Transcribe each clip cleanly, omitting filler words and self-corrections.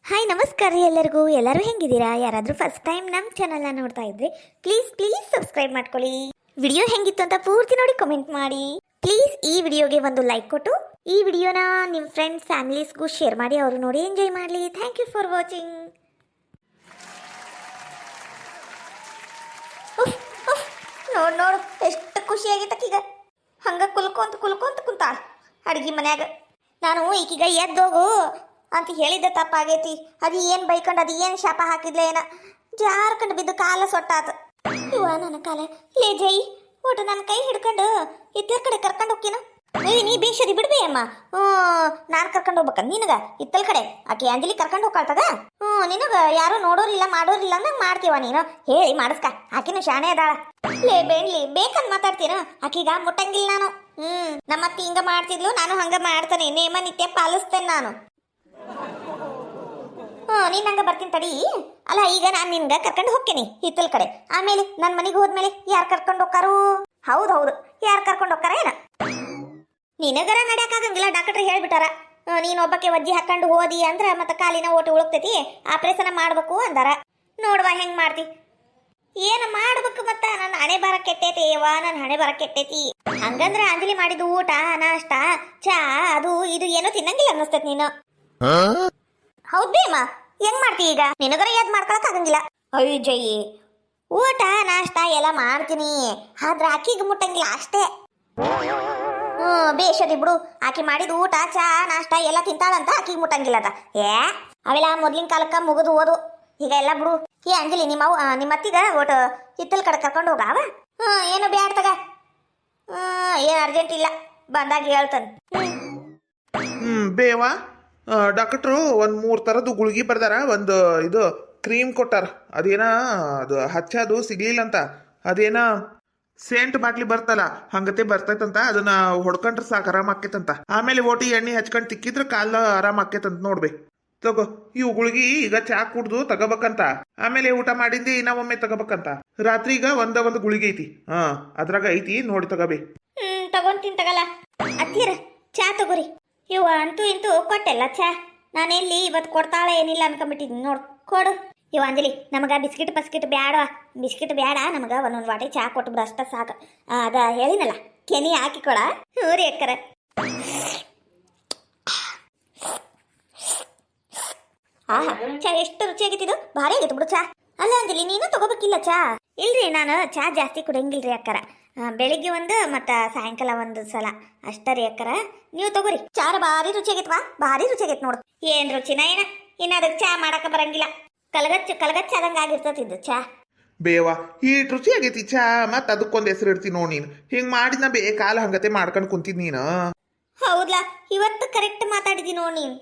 Hi ನಮಸ್ಕಾರ ರೀ ಎಲ್ಲರಿಗೂ. ಎಲ್ಲರೂ ಹೆಂಗಿದ್ದೀರಾ? ಯಾರಾದರೂ ಫಸ್ಟ್ ಟೈಮ್ ನಮ್ಮ ಚಾನಲ್ನ ನೋಡ್ತಾ ಇದ್ರೆ ಪ್ಲೀಸ್ ಸಬ್ಸ್ಕ್ರೈಬ್ ಮಾಡ್ಕೊಳ್ಳಿ. ವಿಡಿಯೋ ಹೆಂಗಿತ್ತು ಅಂತ ಪೂರ್ತಿ ನೋಡಿ ಕಮೆಂಟ್ ಮಾಡಿ. ಪ್ಲೀಸ್ ಈ ವಿಡಿಯೋಗೆ ಒಂದು ಲೈಕ್ ಕೊಟ್ಟು ಈ ವಿಡಿಯೋನ ನಿಮ್ಮ ಫ್ರೆಂಡ್ಸ್ ಫ್ಯಾಮಿಲೀಸ್ಗೂ ಶೇರ್ ಮಾಡಿ, ಅವರು ನೋಡಿ ಎಂಜಾಯ್ ಮಾಡಲಿ. Thank you for watching. ನೋಡು ಎಷ್ಟು ಖುಷಿಯಾಗಿತ್ತಕ್ಕೀಗ. ಹಂಗೆ ಕುಲ್ಕೊಂತ ಕುಂತಾಳ ಅಡ್ಗೆ ಮನ್ಯಾಗ. ನಾನು ಈಗೀಗ ಎದ್ದೋಗು ಅಂತ ಹೇಳಿದ್ದೆ ತಪ್ಪಾಗೈತಿ. ಅದು ಏನು ಬೈಕೊಂಡು ಅದು ಏನು ಶಾಪ ಹಾಕಿದ್ಲೆ ಏನ ಜಾರ್ಕೊಂಡು ಬಿದ್ದು ಕಾಲ ಸೊಟ್ಟಾತ. ಇವ ನನ್ನ ಕಾಲ ಲೇ ಜೈ ಒಟ್ಟು ನನ್ನ ಕೈ ಹಿಡ್ಕೊಂಡು ಇತ್ತರ ಕಡೆ ಕರ್ಕೊಂಡು ಹೋಗ್ತೀನ. ನೀ ಬೇಷದಿ ಬಿಡ್ಬೇ ಅಮ್ಮ. ನಾನು ಕರ್ಕೊಂಡು ಹೋಗ್ಬೇಕ ನಿನಗ ಇತ್ತಲ ಕಡೆ ಆಕೆ ಅಂಜಲಿ ಕರ್ಕೊಂಡು ಹೋಗ್ಕಳ್ತದ. ನಿನಗ ಯಾರು ನೋಡೋರಿಲ್ಲ ಮಾಡೋರಿಲ್ಲ ಅಂದಂಗೆ ಮಾಡ್ತೀವ ನೀನು. ಹೇಳಿ ಮಾಡಿಸ್ಕ, ಆಕಿನೂ ಶಾಣೆ ಅದಾಳ. ಲೇ ಬೇಡ್ಲಿ ಬೇಕಂತ ಮಾತಾಡ್ತೀನ, ಆಕಿಗ ಮುಟ್ಟಂಗಿಲ್ಲ ನಾನು. ನಮ್ಮತ್ತಿ ಹಿಂಗ ಮಾಡ್ತಿದ್ಲು, ನಾನು ಹಂಗ ಮಾಡ್ತಾನೆ. ನೇಮ ನಿತ್ಯ ಪಾಲಿಸ್ತೇನೆ ನಾನು. ನೀನ್ ಹಂಗ ಬರ್ತೀನಿ ತಡಿ. ಅಲ್ಲ ಈಗ ನಾನು ನಿನ್ಗ ಕರ್ಕೊಂಡು ಹೋಗ್ತೇನೆ ಹಿತ್ತಲ್ ಕಡೆ. ಆಮೇಲೆ ನನ್ನ ಮನೆಗೆ ಹೋದ್ಮೇಲೆ ಯಾರು ಕರ್ಕೊಂಡು ಹೋಗ್ತಾರು? ಹೌದು ಯಾರು ಕರ್ಕೊಂಡು ಹೋಗ್ತಾರ ಏನ? ನಿನಗರ ನಡ್ಯಾಕಾಗಂಗಿಲ್ಲ, ಡಾಕ್ಟರ್ ಹೇಳ್ಬಿಟ್ಟಾರ. ನೀನ್ ಒಬ್ಬಕ್ಕೆ ವಜ್ಜಿ ಹಾಕೊಂಡು ಹೋದಿ ಅಂದ್ರ ಮತ್ತ ಕಾಲಿನ ಓಟು ಉಳುಕ್ತೈತಿ, ಆಪರೇಷನ್ ಮಾಡ್ಬೇಕು ಅಂದಾರ. ನೋಡ್ವಾ ಹೆಂಗ್ ಮಾಡ್ತಿ? ಏನು ಮಾಡ್ಬೇಕು ಮತ್ತ? ನನ್ನ ಹಣೆ ಬರ ಕೆಟ್ಟೈತಿ ಯವ್ವ, ನನ್ನ ಹಣೆ ಬರ ಕೆಟ್ಟೈತಿ. ಹಂಗಂದ್ರ ಅಂಜಲಿ ಮಾಡಿದ ಊಟ ನಾಷ್ಟ ಚಾ ಅದು ಇದು ಏನೋ ತಿನ್ನಂಗಿಲ್ಲ ಅನ್ನಿಸ್ತೈತಿ ನೀನು. ಹೌದೇಮ್ಮ? ಹೆಂಗ್ ಮಾಡ್ತಿ ಈಗ? ನಿನಗರ ಯಾದ್ ಮಾಡ್ಕೊಳಕ್ ಆಗಂಗಿಲ್ಲ. ಅಯ್ಯ ಜೈ, ಊಟ ನಾಷ್ಟ ಎಲ್ಲ ಮಾಡ್ತೀನಿ, ಆದ್ರೆ ಆಕಿಗೆ ಮುಟ್ಟಂಗಿಲ್ಲ ಅಷ್ಟೇ. ಬೇಷದಿ ಬಿಡು. ಆಕಿ ಮಾಡಿದ ಊಟ ಚಾ ನಾಷ್ಟ ಎಲ್ಲ ತಿಂತಾಳಂತ ಆಕಿಗೆ ಮುಟ್ಟಂಗಿಲ್ಲ ಅದ. ಅವೆಲ್ಲ ಮೊದ್ಲಿನ ಕಾಲಕ್ಕ ಮುಗಿದು ಓದು. ಈಗ ಎಲ್ಲ ಬಿಡು. ಅಂಜಲಿ ನಿಮ್ಮ ಅತ್ತಿಗ ಒಟ್ಟು ಹಿತ್ತಲ್ ಕಡೆ ಕರ್ಕೊಂಡು ಹೋಗಾವ. ಏನು ಬ್ಯಾಡ್ ತಗ, ಏನು ಅರ್ಜೆಂಟ್ ಇಲ್ಲ, ಬಂದಾಗ ಹೇಳ್ತಾನೆ. ಬೇವಾ ಡಾಕ್ಟ್ರು ಒಂದು 3 ಥರದ್ದು ಗುಳಿಗೆ ಬರ್ದಾರ. ಒಂದು ಇದು ಕ್ರೀಮ್ ಕೊಟ್ಟಾರ, ಅದೇನ ಅದು ಹಚ್ಚೋದು ಸಿಗ್ಲಿಲ್ಲ ಅಂತ. ಅದೇನ ಸೇಂಟ್ ಬಾಟ್ಲಿ ಬರ್ತಲ್ಲ ಹಂಗತೆ ಬರ್ತೈತಂತ. ಅದನ್ನ ಹೊಡ್ಕೊಂಡ್ರೆ ಸಾಕು ಆರಾಮ ಆಕೈತಂತ. ಆಮೇಲೆ ಓಟಿ ಎಣ್ಣೆ ಹಚ್ಕೊಂಡು ತಿಕ್ಕಿದ್ರೆ ಕಾಲ ಆರಾಮ ಆಕೈತಂತ. ನೋಡ್ಬೇ ತಗೋ ಇವು ಗುಳಿಗಿ. ಈಗ ಚಾ ಕುಡ್ದು ತಗೋಬೇಕಂತ, ಆಮೇಲೆ ಊಟ ಮಾಡಿಂದ ಇನ್ನ ಒಮ್ಮೆ ತಗೋಬೇಕಂತ. ರಾತ್ರಿ ಈಗ ಒಂದು ಗುಳಿಗೆ ಐತಿ, ಅದ್ರಾಗ ಐತಿ ನೋಡಿ ತಗೋಬೇ. ತಗೊಂತೀನಿ ತಗಲ್ಲ. ಅತ್ತೀರ ಚಾ ತಗೋರಿ. ಇವ ಅಂತೂ ಇಂತೂ ಕೊಟ್ಟೆಲ್ಲ ಚಾ. ನಾನೆಲ್ಲಿ ಇವತ್ತು ಕೊಡ್ತಾಳೆ ಏನಿಲ್ಲ ಅನ್ಕೊಂಬಿಟ್ಟಿದ್ದೀನಿ. ನೋಡು ಕೊಡು. ಇವ ಅಂಜಲಿ ನಮಗ ಬಿಸ್ಕಿಟ್ ಬ್ಯಾಡ. ಬಿಸ್ಕಿಟ್ ಬ್ಯಾಡ, ನಮಗ ಒಂದೊಂದು ವಾಟೆ ಚಾ ಕೊಟ್ಟು ಅಷ್ಟ ಸಾಕು. ಅದ ಹೇಳಿನಲ್ಲ ಕೆನಿ ಹಾಕಿಕೊಳ. ಹ್ಞೂ ಅಕ್ಕರ. ಆಹಾ ಚಾ ಎಷ್ಟು ರುಚಿಯಾಗಿತ್ತಿದು, ಭಾರಿ ಆಗಿತ್ತು ಬಿಡು ಚಾ. ಅಲ್ಲ ಅಂಜಲಿ ನೀನು ತಗೋಬೇಕಿಲ್ಲ ಚಾ? ಇಲ್ರಿ ನಾನು ಚಾ ಜಾಸ್ತಿ ಕುಡಿಯಂಗಿಲ್ರಿ ಅಕ್ಕರ. ಬೆಳಿಗ್ಗೆ ಒಂದು ಮತ್ತು ಸಾಯಂಕಾಲ ಒಂದು ಸಲ ಅಷ್ಟ ರೀ ಅಕ್ಕರ. ನೀವು ತಗೋರಿ. ಚಾರ ಭಾರಿ ರುಚಿಯಾಗಿತ್ವಾ, ಭಾರಿ ರುಚಿಯಾಗೈತೆ ನೋಡು. ಏನು ರುಚಿನ ಏನ, ಇನ್ನು ಅದಕ್ಕೆ ಚಾ ಮಾಡಕ್ಕೆ ಬರಂಗಿಲ್ಲ. ಕಲಗಚ್ಚ ಆದಂಗೆ ಆಗಿರ್ತತಿದ್ದು ಚಾ. ಬೇವಾ ಈ ರುಚಿ ಆಗೈತಿ ಚಾ, ಮತ್ತೆ ಅದಕ್ಕೊಂದು ಹೆಸರು ಇಡ್ತೀನಿ ನೋಡಿ. ನೀನು ಹಿಂಗೆ ಮಾಡಿದ್ನ ಕಾಲ ಹಂಗತೆ ಮಾಡ್ಕೊಂಡು ಕುಂತಿದ್ ನೀನು. ಹೌದ್ಲಾ, ಇವತ್ತು ಕರೆಕ್ಟ್ ಮಾತಾಡಿದಿ ನೋಡಿ ನೀನು.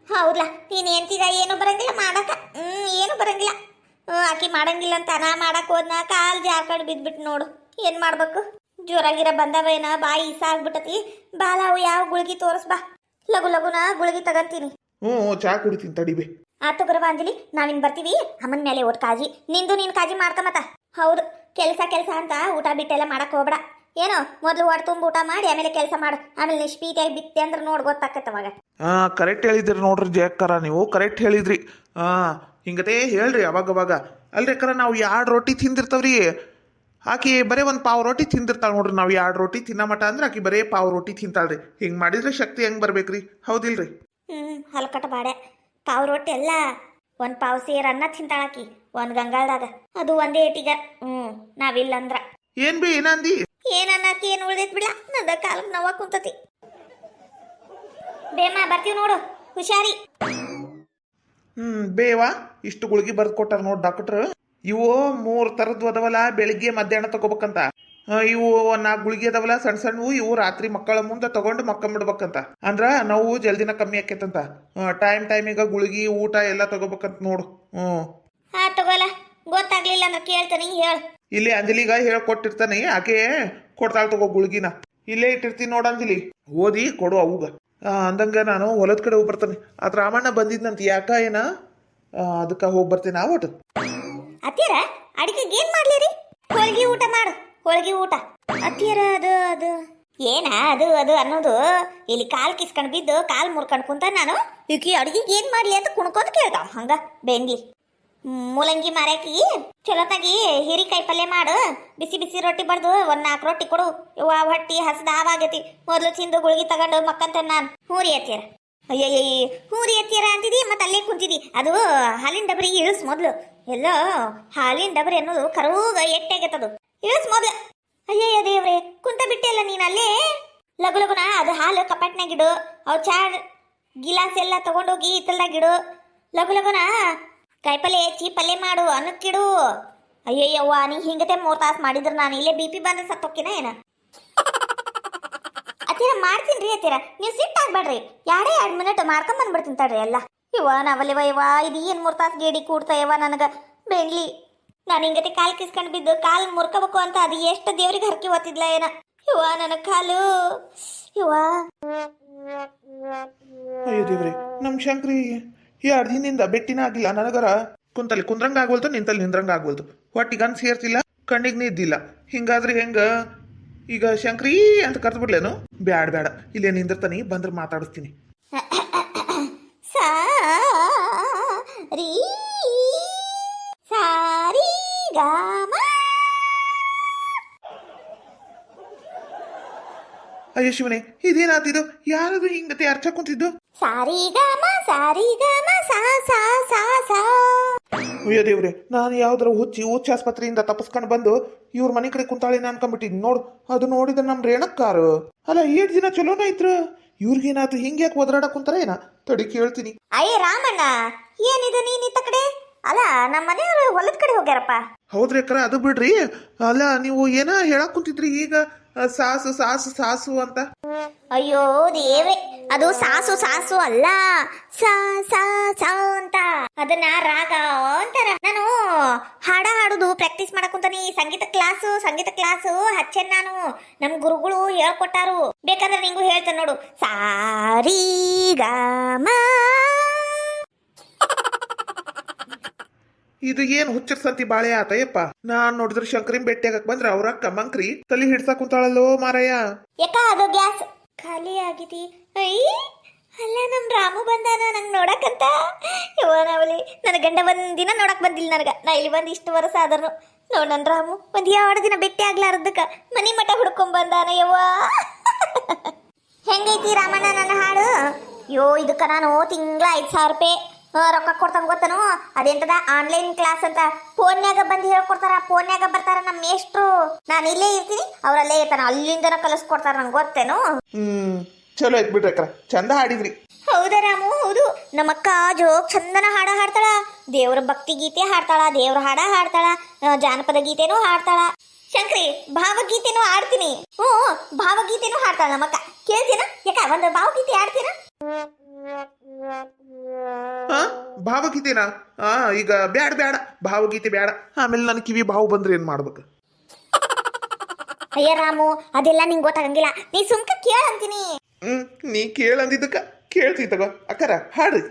ಹೌದ್ಲಾ, ನೀನು ಎಂತೀಗ ಏನು ಬರಂಗಿಲ್ಲ ಮಾಡಕ. ಏನು ಬರಂಗಿಲ್ಲ. ಆಕಿ ಮಾಡಂಗಿಲ್ಲ ಅಂತ ನಾ ಮಾಡಕ್ ಹೋದ್ನ ಕಾಲ್ ಜಾರ್ಕೊಂಡು ಬಿದ್ಬಿಟ್ಟು ನೋಡು. ಏನ್ ಮಾಡ್ಬೇಕು? ಜೋರಾಗಿರ ಬಂದವೇನ ಬಾಯಿ ಇಸಾಗ್ಬಿಟ್ಟತಿ. ಬಾಲ ಅವು ಯಾವ ಗುಳಿಗೆ ತೋರಿಸ್ಬಾ. ಲಗುನ ಗುಳಿಗೆ ತಗಂತೀನಿ. ಚಾ ಕುಡಿತೀನಿ ತಡಿಬೇ. ಆತು ಗುರವಾಂಜಲಿ, ನಾವಿನ್ ಬರ್ತೀವಿ. ಅಮ್ಮನ ಮೇಲೆ ಒಟ್ಟು ಕಾಜಿ ನಿಂದು. ನೀನ್ ಕಾಜಿ ಮಾಡ್ಕ ಮತ್ತ. ಹೌದು, ಕೆಲಸ ಅಂತ ಊಟ ಬಿಟ್ಟೆಲ್ಲ ಮಾಡಕ್ ಹೋಗ್ಬೇಡ. ಏನೋ ಮೊದ್ಲು ಹೊಟ್ಟೆ ತುಂಬ ಊಟ ಮಾಡಿ ಆಮೇಲೆ ಕೆಲಸ ಮಾಡು. ಆಮೇಲೆ ನಿಷ್ಪೀತಿಯಾಗಿ ಬಿತ್ತೆ ಅಂದ್ರೆ ನೋಡ್ ಗೊತ್ತಾಕತ್ತವಾಗ. ಕರೆಕ್ಟ್ ಹೇಳಿದ್ರಿ ನೋಡ್ರಿ ಜಯಕ್ಕರ, ನೀವು ಕರೆಕ್ಟ್ ಹೇಳಿದ್ರಿ. ಹಿಂಗತೆ ಹೇಳ್ರಿ ಅವಾಗ. ಅಲ್ರಿ ಅಕ್ಕರ, ನಾವು 2 ರೊಟ್ಟಿ ತಿಂದಿರ್ತಾವ್ರಿ. ಆಕಿ ಬರೀ ಒಂದು ಪಾವ್ ರೊಟ್ಟಿ ತಿಂದಿರ್ತಾಳೆ ನೋಡ್ರಿ. ನಾವು 2 ರೊಟ್ಟಿ ತಿನ್ನೋ ಮಟ ಅಂದ್ರೆ ಆಕಿ ಬರೀ ಪಾವ್ ರೊಟ್ಟಿ ತಿಂತಾಳ್ರಿ. ಹಿಂಗೆ ಮಾಡಿದ್ರೆ ಶಕ್ತಿ ಹೆಂಗೆ ಬರ್ಬೇಕ್ರಿ? ಹೌದಿಲ್ರಿ? ಹಲ್ಕಟ ಬಾಡೆ. ಪಾವ್ ರೊಟ್ಟಿ ಎಲ್ಲ ಒಂದು ಪಾವ್ ಸೇರ್ ಅನ್ನ ತಿಂತಾಳಾಕಿ ಒಂದು ಗಂಗಾಳದಾಗ. ಅದು ಒಂದೇ ಏಟಿಗ. ನಾವಿಲ್ಲ ಅಂದ್ರ ಏನ್ ಬಿ ಏನಂದಿ? ಏನನ್ನಾಕಿ ಏನು ಉಳ್ದೈತ್ ಬಿಡ. ನಂದ ಕಾಲಕ್ಕೆ ನೋವ ಕುಂತತಿ. ಬೇಮ ಬರ್ತೀವಿ ನೋಡು, ಹುಷಾರಿ. ಬೇವಾ ಇಷ್ಟು ಗುಳಿಗೆ ಬರ್ದು ಕೊಟ್ಟಾರ ನೋಡ್ ಡಾಕ್ಟ್ರ್. ಇವು 3 ಥರದ್ದು ಅದಾವಲ್ಲ, ಬೆಳಿಗ್ಗೆ ಮಧ್ಯಾಹ್ನ ತಗೋಬೇಕಂತ. ಇವು 4 ಗುಳಿಗೆ ಅದಾವಲ್ಲ ಸಣ್ಣವು, ಇವು ರಾತ್ರಿ ಮಕ್ಕಳ ಮುಂದೆ ತಗೊಂಡು ಮಕ್ಕಂಬಿಡ್ಬೇಕಂತ. ಅಂದ್ರ ನಾವು ಜಲ್ದಿನ ಕಮ್ಮಿ ಆಕೈತಂತ. ಟೈಮಿಗ ಗುಳಿಗೆ ಊಟ ಎಲ್ಲ ತಗೋಬೇಕಂತ ನೋಡು. ತಗೋಲ್ಲ, ಗೊತ್ತಾಗ್ಲಿಲ್ಲ ಅಂದ್ರೆ ಕೇಳ್ತಾನೆ ಹೇಳು. ಇಲ್ಲಿ ಅಂಜಲಿಗ ಹೇಳ್ಕೊಟ್ಟಿರ್ತಾನೆ, ಆಕೆ ಕೊಡ್ತಾಳ ತಗೋ ಗುಳಿಗಿನ. ಇಲ್ಲೇ ಇಟ್ಟಿರ್ತೀನಿ ನೋಡ ಅಂಜಲಿ, ಓದಿ ಕೊಡು ಅವುಗ. ಅಂದಂಗ ನಾನು ಹೊಲದ ಕಡೆ ಹೋಗಿ ಬರ್ತಾನೆ. ಅದ್ ರಾಮಣ್ಣ ಬಂದಿದ್ನಂತ, ಯಾಕ ಏನ ಅದಕ್ಕೆ ಹೋಗಿ ಬರ್ತೇನೆ. ಒಟ್ಟು ಅತ್ತೀರ ಅಡಿಗೆಗೆ ಏನ್ ಮಾಡ್ಲಿರಿ? ಹೋಳಿಗೆ ಊಟ ಮಾಡು, ಹೋಳಿಗೆ ಊಟ. ಅತ್ತೀರ ಅದು ಏನ ಅದು ಅದು ಅನ್ನೋದು ಇಲ್ಲಿ ಕಾಲ್ ಕಿಸ್ಕೊಂಡ್ ಬಿದ್ದು ಕಾಲ್ ಮುರ್ಕೊಂಡ್ ಕುಂತ ನಾನು ಈಕಿ ಅಡ್ಗಿಗೆ ಏನ್ ಮಾಡ್ಲಿ ಅಂತ ಕುಣ್ಕೋತ ಕೇಳ್ತಾವ ಹಂಗ ಬೆಂಗ್ಲಿ ಮೂಲಂಗಿ ಮಾರ್ಯಾಕಿ ಚಲೋತಾಗಿ ಹೀರಿಕಾಯಿ ಪಲ್ಯ ಮಾಡು, ಬಿಸಿ ಬಿಸಿ ರೊಟ್ಟಿ ಬಡ್ದು ಒಂದ್ 4 ರೊಟ್ಟಿ ಕೊಡು. ಇವ ಹೊಟ್ಟಿ ಹಸದ ಆವಾಗೈತಿ. ಮೊದ್ಲು ತಿಂದು ಗುಳಿಗೆ ತಗೊಂಡು ಮಕ್ಕಂತ ನಾನು ಹೂರಿ ಎತ್ತೀರ. ಅಯ್ಯಯ್ಯ ಹೂರಿ ಎತ್ತೀರ ಅಂತಿದಿ ಮತ್ತೆ ಅಲ್ಲೇ ಕುಂತಿದಿ. ಅದು ಹಾಲಿನ ಡಬರಿ ಇಳಿಸ್ ಮೊದ್ಲು. ಎಲ್ಲೋ ಹಾಲಿನ ಡಬರಿ ಅನ್ನೋದು ಕರೂಗ ಎಟ್ಟಾಗತ್ತದು. ಇಳಿಸ್ ಮೊದ್ಲು. ಅಯ್ಯಯ್ಯ ದೇವ್ರೆ ಕುಂತ ಬಿಟ್ಟೆಲ್ಲ ನೀನ್ ಅಲ್ಲೇ. ಲಗು ಲಗುನ ಅದು ಹಾಲು ಕಪಾಟ್ನಾಗಿಡು. ಅವ್ ಚಾ ಗಿಲಾಸ್ ಎಲ್ಲ ತಗೊಂಡೋಗಿ ಇತ್ತಲ್ದಾಗಿಡು. ಲಗು ಲಗುನ ಕಾಯಿಪಲ್ಲೆ ಹೆಚ್ಚಿ ಪಲ್ಯ ಮಾಡು, ಅನ್ನಕ್ಕಿಡು. ಅಯ್ಯಯ್ಯವ್ವ ನೀ ಹಿಂಗತೆ 3 ತಾಸು ಮಾಡಿದ್ರ ನಾನು ಇಲ್ಲೇ BP ಬಂದ ಸತ್ತೋಕಿನ ಏನ. ಅತ್ತೀರ ಮಾಡ್ತೀನಿ ಅತ್ತೀರ, ನೀವು ಸಿಟ್ಟಾಗ್ಬೇಡ್ರಿ. 2 ಮಿನಿಟ್ ಮಾಡ್ಕೊಂಡ್ ಬಂದ್ಬಿಡ್ತೀನಿ ತಡ್ರಿ ಎಲ್ಲ. ಇವ ನಾವಲ್ಲಿವ ಇವ ಇದು ಏನು 3 ತಾಸು ಗೇಡಿ ಕೂಡ್ತಾ ಇವ ನನಗ ಬೆಂಗ್ಲಿ. ನಾನು ಹಿಂಗತೆ ಕಾಲ್ ಕಿಸ್ಕೊಂಡ್ ಬಿದ್ದು ಕಾಲ್ ಮುರ್ಕೋಬೇಕು ಅಂತ ಅದು ಎಷ್ಟು ದೇವ್ರಿಗೆ ಹರಕೆ ಓದ್ತಿದ್ಲ ಏನ. ಇವ ನನ್ನ ಕಾಲು ಇವ. ಅಯ್ಯೋ ದೇವ್ರಿ, ನಮ್ ಶಂಕ್ರಿ 2 ದಿನದಿಂದ ಬೆಟ್ಟಿನ ಆಗಿಲ್ಲ. ನನಗರ ಕುಂತಲ್ಲಿ ಕುಂದ್ರಂಗ ಆಗ್ವಲ್ತು, ನಿಂತಲ್ಲಿ ನಿಂದ್ರಂಗ ಆಗ್ವಲ್ತು. ಹೊಟ್ಟಿಗೆ ಅನ್ ಸೇರ್ತಿಲ್ಲ, ಕಣ್ಣಿಗೆ ನಿದ್ದಿಲ್ಲ. ಹಿಂಗಾದ್ರೆ ಹೆಂಗ? ಈಗ ಶಂಕ್ರಿ ಅಂತ ಕರ್ದು ಬಿಡ್ಲೇನು? ಬ್ಯಾಡ ಬ್ಯಾಡ, ಇಲ್ಲೇ ನಿಂದಿರ್ತಾನಿ, ಬಂದ್ರೆ ಮಾತಾಡಿಸ್ತೀನಿ. ಸಾರಿ ಸಾರಿ ಗಾಮ. ಅಯ್ಯೋ ಶಿವನೇ, ಇದೇನಾತಿದ್ದು? ಯಾರದು ಹಿಂಗತೆ ಅರ್ಚ ಕುಂತಿದ್ದು? ಸಾರಿ ಗಾಮ ಸಾ ಸಾ ಸಾ ಸಾ. ಅಯ್ಯೋ ದೇವ್ರೆ, ನಾನು ಯಾವ್ದಾರ ಹುಚ್ಚ ಆಸ್ಪತ್ರೆಯಿಂದ ತಪ್ಪಿಸ್ಕೊಂಡು ಬಂದು ಇವ್ರ ಮನೆ ಕಡೆ ಕುಂತಾಳಿನ ಅನ್ಕೊಂಡ್ಬಿಟ್ಟಿದ್ ನೋಡು. ಅದು ನೋಡಿದ್ರೆ ನಮ್ ರೇಣಕ್ಕಾರು ಅಲ್ಲ 7 ದಿನ ಚಲೋನ ಇದ್ರು. ಇವ್ರಿಗೇನಾದ್ರು ಹಿಂಗೆ ಯಾಕೆ ಒದರಾಡಕ್ ಕುಂತಾರ ಏನ? ತಡಿ ಕೇಳ್ತೀನಿ. ಅಯ್ಯ ರಾಮಣ್ಣ, ಏನಿದು ನೀನಿತ್ತ ಕಡೆ? ಅಲ್ಲ ನಮ್ಮ ಮನೆಯವರು ಹೊಲದ ಕಡೆ ಹೋಗ್ಯಾರಪ್ಪ. ಹೌದ್ರಿ ಅಕ್ಕರ, ಅದು ಬಿಡ್ರಿ. ಅಲ್ಲ ನೀವು ಏನ ಹೇಳಕ್ ಕುಂತಿದ್ರಿ ಈಗ, ಸಾಸು ಸಾಸು ಸಾಸು ಅಂತ. ಅಯ್ಯೋ ದೇವ್ರೆ, ಅದು ಸಾಸು ಸಾಸು ಅಲ್ಲ, ಸಾ ಸಾ ಸಾ ಅಂತ. ಅದನ್ನ ರಾಗ ಅಂತಾರ. ನಾನು ಹಾಡ ಹಾಡುದು ಪ್ರಾಕ್ಟೀಸ್ ಮಾಡಕುಂತಾನಿ. ಸಂಗೀತ ಕ್ಲಾಸು ಹಚ್ಚೇನ್ ನಾನು. ನಮ್ ಗುರುಗಳು ಹೇಳ್ಕೊಟ್ಟಾರು. ಬೇಕಾದ್ರೆ ನಿಂಗೂ ಹೇಳ್ತೇನೆ ನೋಡು. ಸಾರಿ ಗಾಮ. ಇದು ಏನ್ ಹುಚ್ಚರ್ ಸಂತಿ ಬಾಳೆ ಆತಯ್ಯಪ್ಪ. ನಾನ್ ನೋಡಿದ್ರೆ ಶಂಕರಿನ್ ಭೇಟಿ ಆಗಕ್ ಬಂದ್ರ ಅವ್ರ ಅಕ್ಕ ಮಂಕ್ರಿ ತಲೆ ಹಿಡ್ಸಾಕ್ ಕುಂತಾಳಲ್ಲೋ ಮಾರಯ್ಯ. ಯಾಕ ಅದು ಗ್ಯಾಸ್ ಖಾಲಿ ಆಗಿತಿ? ಅಲ್ಲ ನಮ್ ರಾಮು ಬಂದಾನ ನಂಗೆ ನೋಡಕಂತ. ಇವನವಲಿ ನನ್ನ ಗಂಡ ಒಂದಿನ ನೋಡಕ್ ಬಂದಿಲ್ಲ ನನಗ. ನಾ ಇಲ್ಲಿ ಬಂದು ಇಷ್ಟು ವರ್ಷ ಆದ್ರೂ ನೋಡ್ ನನ್ ರಾಮು 2 ದಿನ ಭೇಟಿ ಆಗ್ಲಾರದಕ್ಕ ಮನಿ ಮಠ ಹುಡ್ಕೊಂಡ್ ಬಂದಾನ. ಯವ್ವ ಹೆಂಗೈತಿ ರಾಮಣ್ಣ ನನ್ನ ಹಾಡು? ಇದಕ್ಕ ನಾನು ತಿಂಗಳ 5,000 ರೂಪಾಯಿ ರೊಕ್ಕ ಕೊಡ್ತಾನ ಗೊತ್ತನು. ಅದೆಂತದ ಆನ್ಲೈನ್ ಕ್ಲಾಸ್ ಅಂತ ಫೋನ್ಯಾಗ ಬಂದು ಹೇಳ್ಕೊಡ್ತಾರ. ಫೋನ್ಯಾಗ ಬರ್ತಾರ ನಮ್ಮ ಮೇಷ್ಟ್ರು. ನಾನು ಇಲ್ಲೇ ಇರ್ತೀನಿ, ಅವ್ರಲ್ಲೇ ಇರ್ತಾನ. ಅಲ್ಲಿಂದನ ಕಲಿಸ್ಕೊಡ್ತಾರ ನಂಗೆ ಗೊತ್ತೇನು. ಚಲೋ ಐತ್ ಬಿಡ್ರಿ ಅಕ್ಕ, ಚಂದ ಹಾಡಿದ್ರಿ. ಹೌದಾ ರಾಮು? ಹೌದು. ನಮ್ಮಕ್ಕ ಜೋಗ್ ಚಂದನ ಹಾಡ ಹಾಡ್ತಾಳ. ದೇವ್ರ ಭಕ್ತಿ ಗೀತೆ ಹಾಡ್ತಾಳ, ದೇವ್ರ ಹಾಡ ಹಾಡ್ತಾಳ, ಜಾನಪದ ಗೀತೆನೂ ಹಾಡ್ತಾಳ. ಶಂಕ್ರಿ ಭಾವಗೀತೆನೂ ಆಡ್ತೀನಿ. ಭಾವಗೀತೆನೂ ಹಾಡ್ತಾಳ ನಮ್ಮಕ್ಕ. ಕೇಳ್ತೀನ? ಯಾಕ ಒಂದು ಭಾವಗೀತೆ ಆಡ್ತೀನ? ಭಾವಗೀತೆನಾ? ಈಗ ಬ್ಯಾಡ ಬ್ಯಾಡ, ಭಾವಗೀತೆ ಬ್ಯಾಡ. ಆಮೇಲೆ ನನ್ನ ಕಿವಿ ಭಾವ ಬಂದ್ರೆ ಏನ್ ಮಾಡ್ಬೇಕು? ಅಯ್ಯ ರಾಮು, ಅದೆಲ್ಲ ನಿಂಗೆ ಗೊತ್ತಾಗಂಗಿಲ್ಲ. ನೀ ಸುಮ್ಕ ಕೇಳ ಅಂತೀನಿ. ನೀ ಕೇಳಂದಿದ್ದಕ್ಕ ಕೇಳ್ತಿ ತಗೋ ಅಕ್ಕರ, ಹಾಡ್ರಿ.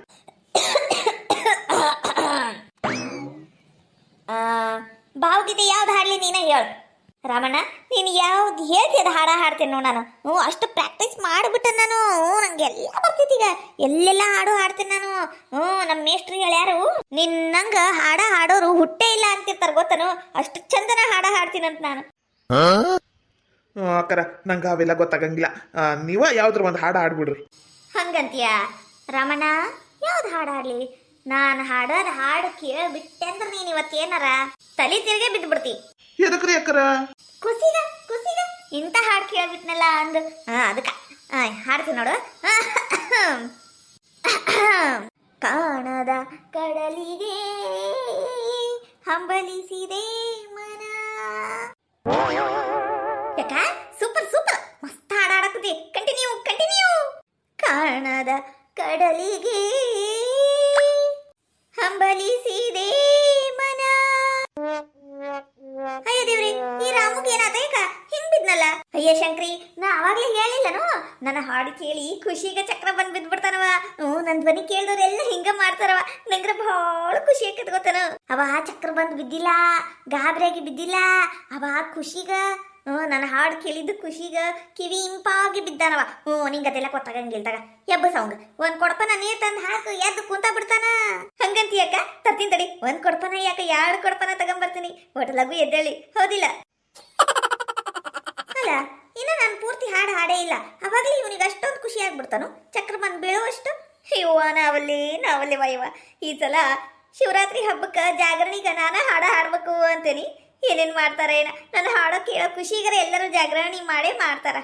ಭಾವಗೀತೆ ಯಾವ್ದು ಹಾಡ್ಲಿ ನೀನ ಹೇಳು ರಾಮಣ್ಣ. ನೀನು ಯಾವ್ದು ಹೇಳ್ತಿ ಅದು ಹಾಡ ಹಾಡ್ತೇನೆ ನೋಡು ನಾನು. ಅಷ್ಟು ಪ್ರಾಕ್ಟೀಸ್ ಮಾಡಿಬಿಟ್ಟೆ ನಾನು. ನಂಗೆ ಎಲ್ಲ ಬರ್ತೈತಿ ಈಗ. ಎಲ್ಲೆಲ್ಲ ಹಾಡು ಹಾಡ್ತೇನೆ ನಾನು. ನಮ್ಮ ಮೇಷ್ಟ್ರು ಹೇಳ್ಯಾರು, ನಿನ್ನಂಗ ಹಾಡ ಹಾಡೋರು ಹುಟ್ಟೇ ಇಲ್ಲ ಅಂತಿರ್ತಾರೆ ಗೊತ್ತನು. ಅಷ್ಟು ಚಂದನ ಹಾಡ ಹಾಡ್ತೀನಂತ ನಾನು. ಅಕ್ಕರ ನಂಗೆ ಅವೆಲ್ಲ ಗೊತ್ತಾಗಂಗಿಲ್ಲ. ನೀವ ಯಾವ್ದ್ರ ಒಂದು ಹಾಡು ಹಾಡ್ಬಿಡ್ರಿ. ಹಂಗಂತೀಯ ರಾಮಣ್ಣ? ಯಾವ್ದು ಹಾಡು ಹಾಡ್ಲಿ? ನಾನು ಹಾಡೋದು ಹಾಡು ಕೇಳ್ಬಿಟ್ಟೆ ಅಂದ್ರೆ ನೀನು ಇವತ್ತೇನಾರ ತಲೆ ತಿರುಗೇ ಬಿದ್ದು ಬಿಡ್ತಿ. ಎದಕ್ರಿ ಅಕ್ಕರ? ಖುಷಿಗ ಇಂಥ ಹಾಡು ಕೇಳ್ಬಿಟ್ನಲ್ಲ ಅಂದು. ಅದಕ್ಕ ಹಾಡ್ತೀನಿ ನೋಡು. ಕಾಣದ ಕಡಲಿಗೆ ಹಂಬಲಿಸಿದೆ ಮನ. ಯಾಕ ಸೂಪರ್ ಮಸ್ತ್ ಹಾಡು ಹಾಡಕತ್ತಿ. ಕಂಟಿನ್ಯೂ. ಕಾಣದ ಕಡಲಿಗೆ ಹಂಬಲಿಸಿದೆ ಮನ. ಅಯ್ಯ ದೇವ್ರಿ, ಈ ರಾಮುಗೆ ಏನಾದ? ಯಾಕ ಹಿಂಗ್ ಬಿದ್ನಲ್ಲ? ಅಯ್ಯ ಶಂಕ್ರಿ, ನಾ ಅವಾಗ್ಲೇ ಹೇಳಿಲ್ಲನು? ನನ್ನ ಹಾಡು ಕೇಳಿ ಖುಷಿಗೆ ಚಕ್ರ ಬಂದ್ ಬಿದ್ಬಿಡ್ತಾನವ. ನನ್ ಧ್ವನಿ ಕೇಳಿದವ್ರೆಲ್ಲ ಹಿಂಗ ಮಾಡ್ತಾರವ. ನಂಗ್ರ ಬಹಳ ಖುಷಿ ಆಕತ್ ಗೊತ್ತನ. ಅವ ಚಕ್ರ ಬಂದ್ ಬಿದ್ದಿಲ್ಲ, ಗಾಬರಿಯಾಗಿ ಬಿದ್ದಿಲ್ಲ. ಅವ ಖುಷಿಗ ನನ್ನ ಹಾಡು ಕೇಳಿದ್ದು ಖುಷಿಗ ಕಿವಿ ಇಂಪಾಗಿ ಬಿದ್ದಾನವ. ನಿಂಗದೆಲ್ಲ ಕೊಟ್ಟಾಗಂಗಿಲ್ದಾಗ ಎಬ್ಬ ಸೌಂಗ್ ಒಂದ್ ಕೊಡಪನ ನೀರ್ ತಂದು ಹಾಕು ಎದ್ದು ಕುಂತ ಬಿಡ್ತಾನ. ಹಂಗಂತೀಯಕ್ಕ? ತರ್ತೀನಿ ತಡಿ, ಒಂದ್ ಕೊಡಪನ ಯಾಕ 2 ಕೊಡಪನ ತಗೊಂಬರ್ತೀನಿ. ಒಟ್ಲಗು ಎದ್ದೇಳಿ, ಹೌದಿಲ್ಲ? ಅಲ್ಲ, ಇನ್ನ ನಾನು ಪೂರ್ತಿ ಹಾಡು ಹಾಡೇ ಇಲ್ಲ, ಅವಾಗಲೇ ಇವನಿಗೆ ಅಷ್ಟೊಂದು ಖುಷಿ ಆಗ್ಬಿಡ್ತಾನು. ಚಕ್ರಮನ್ ಬೀಳುವಷ್ಟು. ಇವ್ವ ನಾವಲ್ಲಿ ವಯವ. ಈ ಸಲ ಶಿವರಾತ್ರಿ ಹಬ್ಬಕ್ಕೆ ಜಾಗರಣಿಗ ನಾನು ಹಾಡ ಹಾಡ್ಬೇಕು ಅಂತೇನಿ. ಏನೇನ್ ಮಾಡ್ತಾರ ಏನ, ನನ್ನ ಹಾಡೋ ಕೇಳೋ ಖುಷಿಗರ ಎಲ್ಲರೂ ಜಾಗರಣಿ ಮಾಡೇ ಮಾಡ್ತಾರ.